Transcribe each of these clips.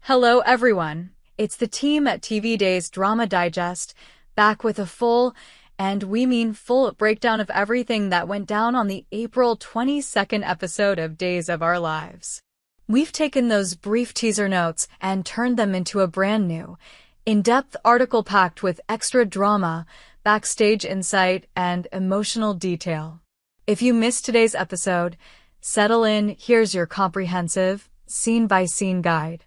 Hello everyone, it's the team at TV Days Drama Digest, back with a full, and we mean full, breakdown of everything that went down on the April 22nd episode of Days of Our Lives. We've taken those brief teaser notes and turned them into a brand new, in-depth article packed with extra drama, backstage insight, and emotional detail. If you missed today's episode, settle in, here's your comprehensive, scene-by-scene guide.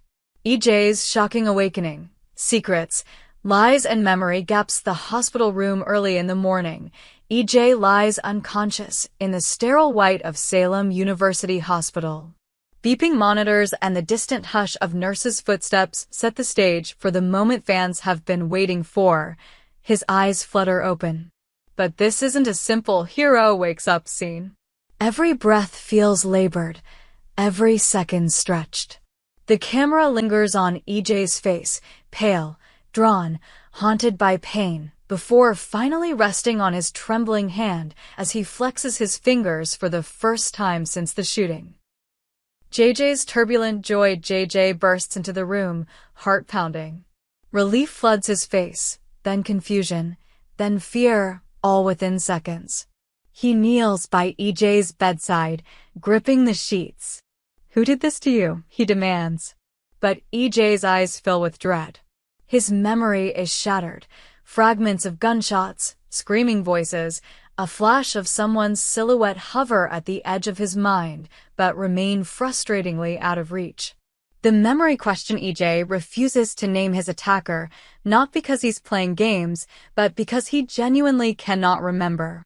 EJ's shocking awakening, secrets, lies and memory gaps. The hospital room early in the morning. EJ lies unconscious in the sterile white of Salem University Hospital. Beeping monitors and the distant hush of nurses' footsteps set the stage for the moment fans have been waiting for. His eyes flutter open. But this isn't a simple hero wakes up scene. Every breath feels labored, every second stretched. The camera lingers on EJ's face, pale, drawn, haunted by pain, before finally resting on his trembling hand as he flexes his fingers for the first time since the shooting. JJ's turbulent joy. JJ bursts into the room, heart pounding. Relief floods his face, then confusion, then fear, all within seconds. He kneels by EJ's bedside, gripping the sheets. "Who did this to you?" he demands. But EJ's eyes fill with dread. His memory is shattered. Fragments of gunshots, screaming voices, a flash of someone's silhouette hover at the edge of his mind, but remain frustratingly out of reach. The memory question. EJ refuses to name his attacker, not because he's playing games, but because he genuinely cannot remember.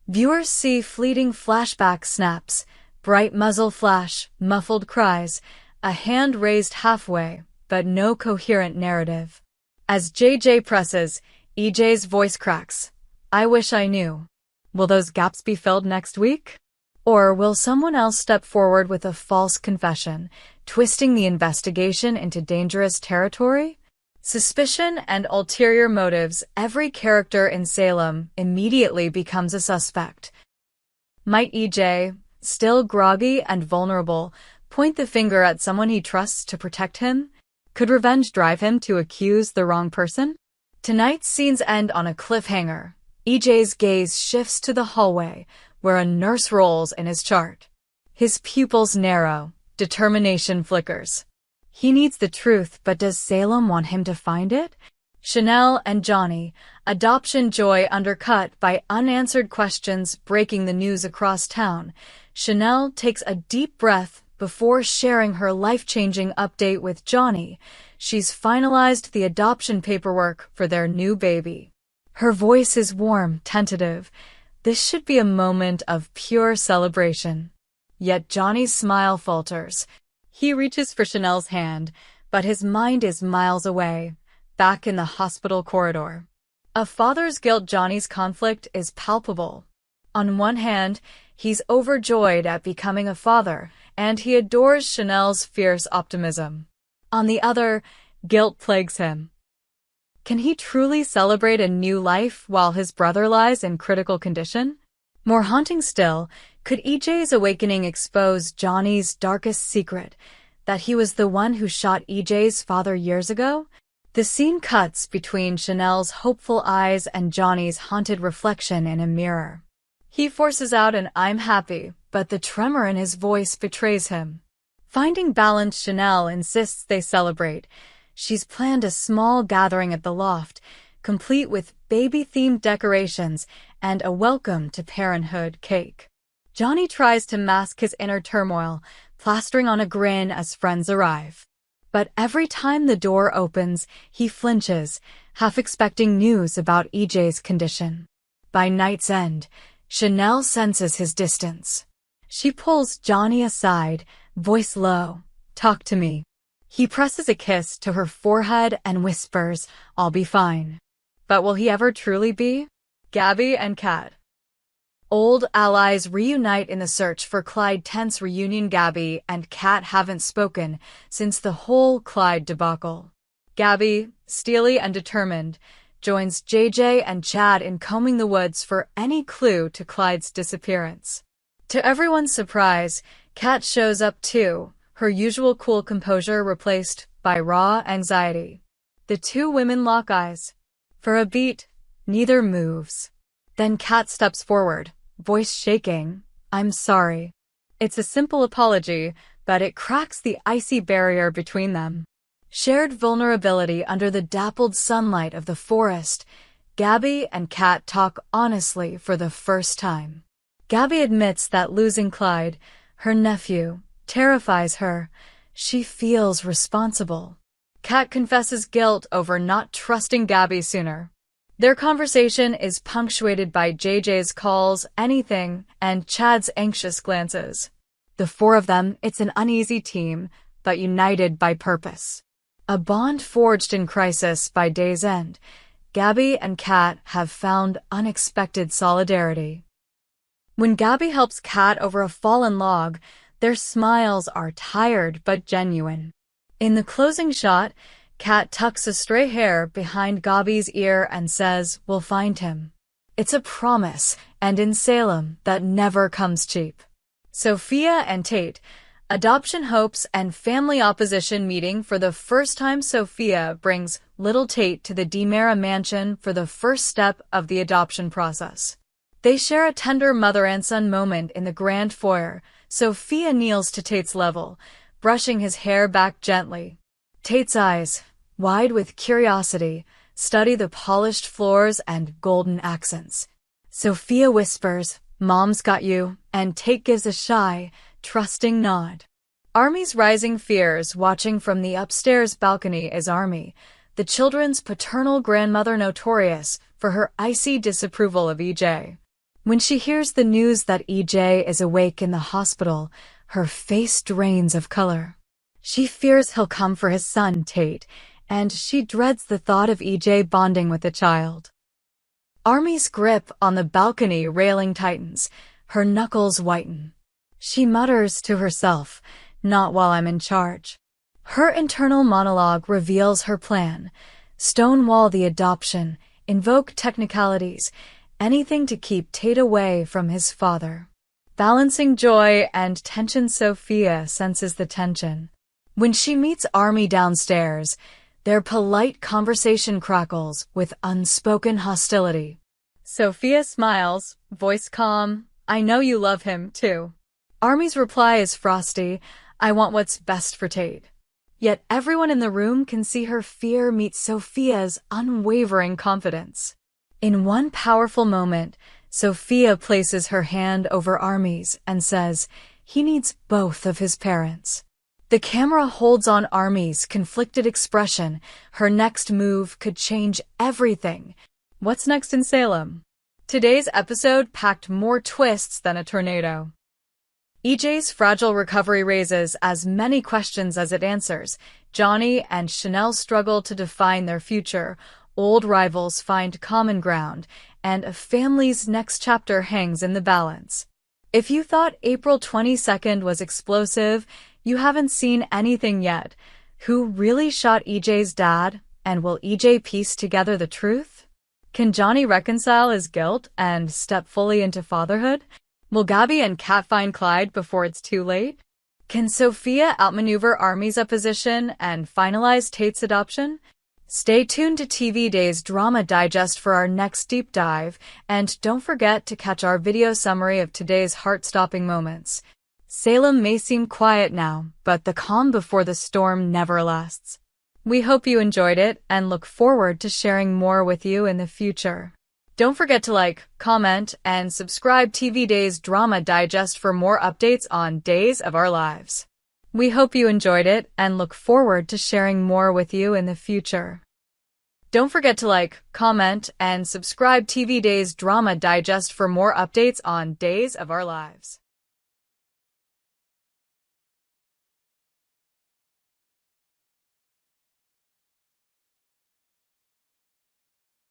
Viewers see fleeting flashback snaps, bright muzzle flash, muffled cries, a hand raised halfway, but no coherent narrative. As JJ presses, EJ's voice cracks. "I wish I knew." Will those gaps be filled next week? Or will someone else step forward with a false confession, twisting the investigation into dangerous territory? Suspicion and ulterior motives. Every character in Salem immediately becomes a suspect. Might EJ, still groggy and vulnerable, point the finger at someone he trusts to protect him? Could revenge drive him to accuse the wrong person? Tonight's scenes end on a cliffhanger. EJ's gaze shifts to the hallway, where a nurse rolls in his chart. His pupils narrow, determination flickers. He needs the truth, but does Salem want him to find it? Chanel and Johnny, adoption joy undercut by unanswered questions breaking the news across town. Chanel takes a deep breath before sharing her life-changing update with Johnny. She's finalized the adoption paperwork for their new baby. Her voice is warm, tentative. This should be a moment of pure celebration. Yet Johnny's smile falters. He reaches for Chanel's hand, but his mind is miles away, back in the hospital corridor. A father's guilt. Johnny's conflict is palpable. On one hand, he's overjoyed at becoming a father, and he adores Chanel's fierce optimism. On the other, guilt plagues him. Can he truly celebrate a new life while his brother lies in critical condition? More haunting still, could EJ's awakening expose Johnny's darkest secret, that he was the one who shot EJ's father years ago? The scene cuts between Chanel's hopeful eyes and Johnny's haunted reflection in a mirror. He forces out an "I'm happy," but the tremor in his voice betrays him. Finding balance, Chanel insists they celebrate. She's planned a small gathering at the loft, complete with baby-themed decorations and a welcome to parenthood cake. Johnny tries to mask his inner turmoil, plastering on a grin as friends arrive. But every time the door opens, he flinches, half expecting news about EJ's condition. By night's end, Chanel senses his distance. She pulls Johnny aside, voice low. "Talk to me." He presses a kiss to her forehead and whispers, "I'll be fine." But will he ever truly be? Gaby and Cat. Old allies reunite in the search for Clyde. Tense reunion. Gaby and Cat haven't spoken since the whole Clyde debacle. Gaby, steely and determined, joins JJ and Chad in combing the woods for any clue to Clyde's disappearance. To everyone's surprise, Cat shows up too, her usual cool composure replaced by raw anxiety. The two women lock eyes. For a beat, neither moves. Then Cat steps forward, voice shaking. "I'm sorry." It's a simple apology, but it cracks the icy barrier between them. Shared vulnerability under the dappled sunlight of the forest, Gaby and Cat talk honestly for the first time. Gaby admits that losing Clyde, her nephew, terrifies her. She feels responsible. Cat confesses guilt over not trusting Gaby sooner. Their conversation is punctuated by JJ's calls, anything, and Chad's anxious glances. The four of them, it's an uneasy team, but united by purpose. A bond forged in crisis by day's end. Gaby and Cat have found unexpected solidarity. When Gaby helps Cat over a fallen log, their smiles are tired but genuine. In the closing shot, Cat tucks a stray hair behind Gaby's ear and says, "We'll find him." It's a promise, and in Salem, that never comes cheap. Sophia and Tate, adoption hopes and family opposition meeting for the first time. Sophia brings little Tate to the DiMera mansion for the first step of the adoption process. They share a tender mother and son moment in the grand foyer. Sophia kneels to Tate's level, brushing his hair back gently. Tate's eyes, wide with curiosity, study the polished floors and golden accents. Sophia whispers, "Mom's got you," and Tate gives a shy, trusting nod. Army's rising fears watching from the upstairs balcony is Army, the children's paternal grandmother notorious for her icy disapproval of EJ. When she hears the news that EJ is awake in the hospital, her face drains of color. She fears he'll come for his son, Tate, and she dreads the thought of EJ bonding with the child. Army's grip on the balcony railing tightens, her knuckles whiten. She mutters to herself, "Not while I'm in charge." Her internal monologue reveals her plan: stonewall the adoption, invoke technicalities, anything to keep Tate away from his father. Balancing joy and tension, Sophia senses the tension. When she meets Army downstairs, their polite conversation crackles with unspoken hostility. Sophia smiles, voice calm, "I know you love him, too." Army's reply is frosty, "I want what's best for Tate." Yet everyone in the room can see her fear meet Sophia's unwavering confidence. In one powerful moment, Sophia places her hand over Army's and says, "He needs both of his parents." The camera holds on Army's conflicted expression. Her next move could change everything. What's next in Salem? Today's episode packed more twists than a tornado. EJ's fragile recovery raises as many questions as it answers. Johnny and Chanel struggle to define their future. Old rivals find common ground, and a family's next chapter hangs in the balance. If you thought April 22nd was explosive, you haven't seen anything yet. Who really shot EJ's dad, and will EJ piece together the truth? Can Johnny reconcile his guilt and step fully into fatherhood? Will Gaby and Cat find Clyde before it's too late? Can Sophia outmaneuver Army's opposition and finalize Tate's adoption? Stay tuned to TV Day's Drama Digest for our next deep dive, and don't forget to catch our video summary of today's heart-stopping moments. Salem may seem quiet now, but the calm before the storm never lasts. We hope you enjoyed it and look forward to sharing more with you in the future. Don't forget to like, comment, and subscribe TV Day's Drama Digest for more updates on Days of Our Lives. We hope you enjoyed it and look forward to sharing more with you in the future. Don't forget to like, comment, and subscribe TV Day's Drama Digest for more updates on Days of Our Lives.